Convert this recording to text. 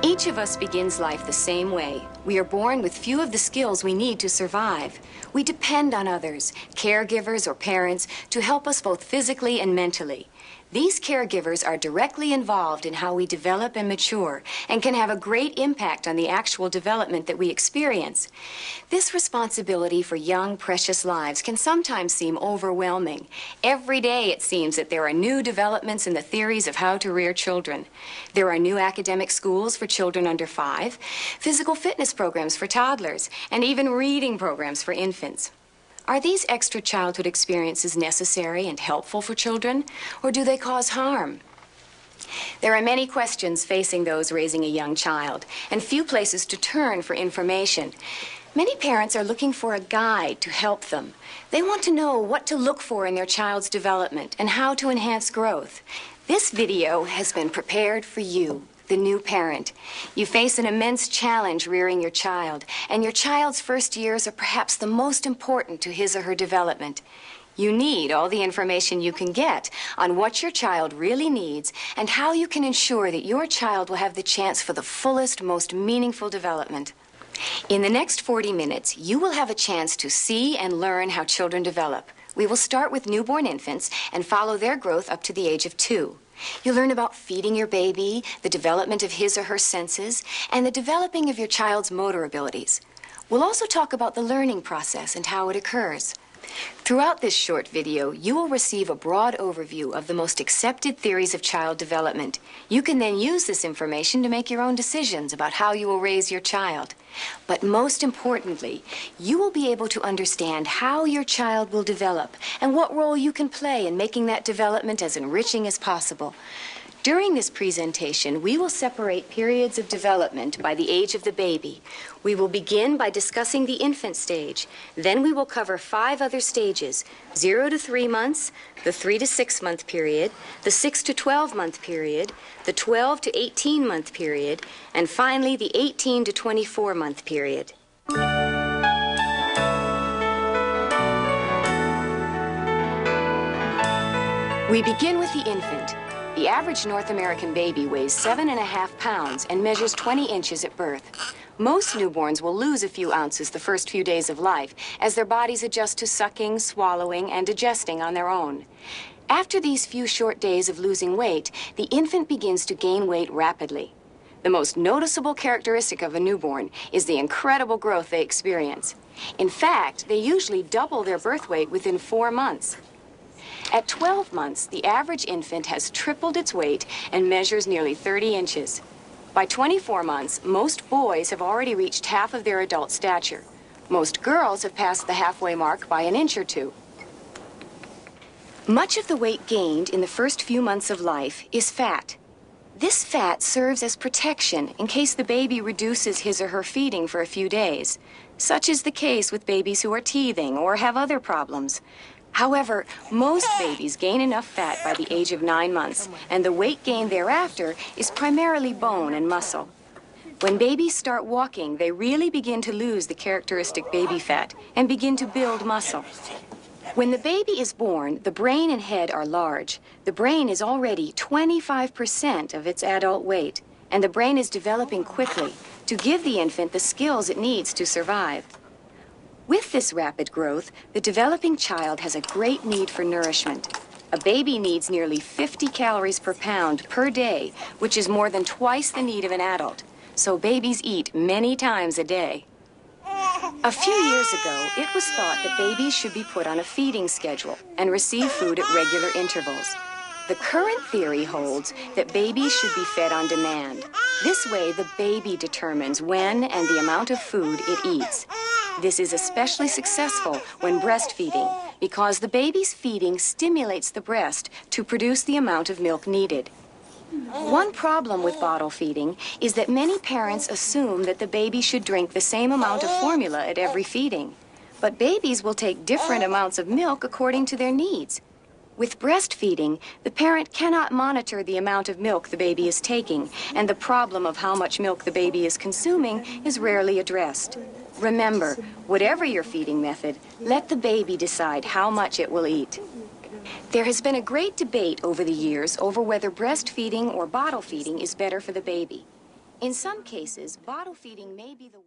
Each of us begins life the same way. We are born with few of the skills we need to survive. We depend on others, caregivers or parents, to help us both physically and mentally. These caregivers are directly involved in how we develop and mature and can have a great impact on the actual development that we experience. This responsibility for young, precious lives can sometimes seem overwhelming. Every day it seems that there are new developments in the theories of how to rear children. There are new academic schools for children under 5, physical fitness programs for toddlers, and even reading programs for infants. Are these extra childhood experiences necessary and helpful for children, or do they cause harm? There are many questions facing those raising a young child, and few places to turn for information. Many parents are looking for a guide to help them. They want to know what to look for in their child's development and how to enhance growth. This video has been prepared for you, the new parent. You face an immense challenge rearing your child, and your child's first years are perhaps the most important to his or her development. You need all the information you can get on what your child really needs and how you can ensure that your child will have the chance for the fullest, most meaningful development. In the next 40 minutes, you will have a chance to see and learn how children develop. We will start with newborn infants and follow their growth up to the age of 2. You'll learn about feeding your baby, the development of his or her senses, and the developing of your child's motor abilities. We'll also talk about the learning process and how it occurs. Throughout this short video, you will receive a broad overview of the most accepted theories of child development. You can then use this information to make your own decisions about how you will raise your child. But most importantly, you will be able to understand how your child will develop and what role you can play in making that development as enriching as possible. During this presentation, we will separate periods of development by the age of the baby. We will begin by discussing the infant stage. Then we will cover 5 other stages: 0 to 3 months, the 3 to 6 month period, the 6 to 12 month period, the 12 to 18 month period, and finally the 18 to 24 month period. We begin with the infant. The average North American baby weighs 7.5 pounds and measures 20 inches at birth. Most newborns will lose a few ounces the first few days of life as their bodies adjust to sucking, swallowing, and digesting on their own. After these few short days of losing weight, the infant begins to gain weight rapidly. The most noticeable characteristic of a newborn is the incredible growth they experience. In fact, they usually double their birth weight within 4 months. At 12 months, the average infant has tripled its weight and measures nearly 30 inches. By 24 months, most boys have already reached half of their adult stature. Most girls have passed the halfway mark by an inch or 2. Much of the weight gained in the first few months of life is fat. This fat serves as protection in case the baby reduces his or her feeding for a few days. Such is the case with babies who are teething or have other problems. However, most babies gain enough fat by the age of 9 months, and the weight gain thereafter is primarily bone and muscle. When babies start walking, they really begin to lose the characteristic baby fat and begin to build muscle. When the baby is born, the brain and head are large. The brain is already 25% of its adult weight, and the brain is developing quickly to give the infant the skills it needs to survive. With this rapid growth, the developing child has a great need for nourishment. A baby needs nearly 50 calories per pound per day, which is more than twice the need of an adult. So babies eat many times a day. A few years ago, it was thought that babies should be put on a feeding schedule and receive food at regular intervals. The current theory holds that babies should be fed on demand. This way, the baby determines when and the amount of food it eats. This is especially successful when breastfeeding, because the baby's feeding stimulates the breast to produce the amount of milk needed. One problem with bottle feeding is that many parents assume that the baby should drink the same amount of formula at every feeding. But babies will take different amounts of milk according to their needs. With breastfeeding, the parent cannot monitor the amount of milk the baby is taking, and the problem of how much milk the baby is consuming is rarely addressed. Remember, whatever your feeding method, let the baby decide how much it will eat. There has been a great debate over the years over whether breastfeeding or bottle feeding is better for the baby. In some cases, bottle feeding may be the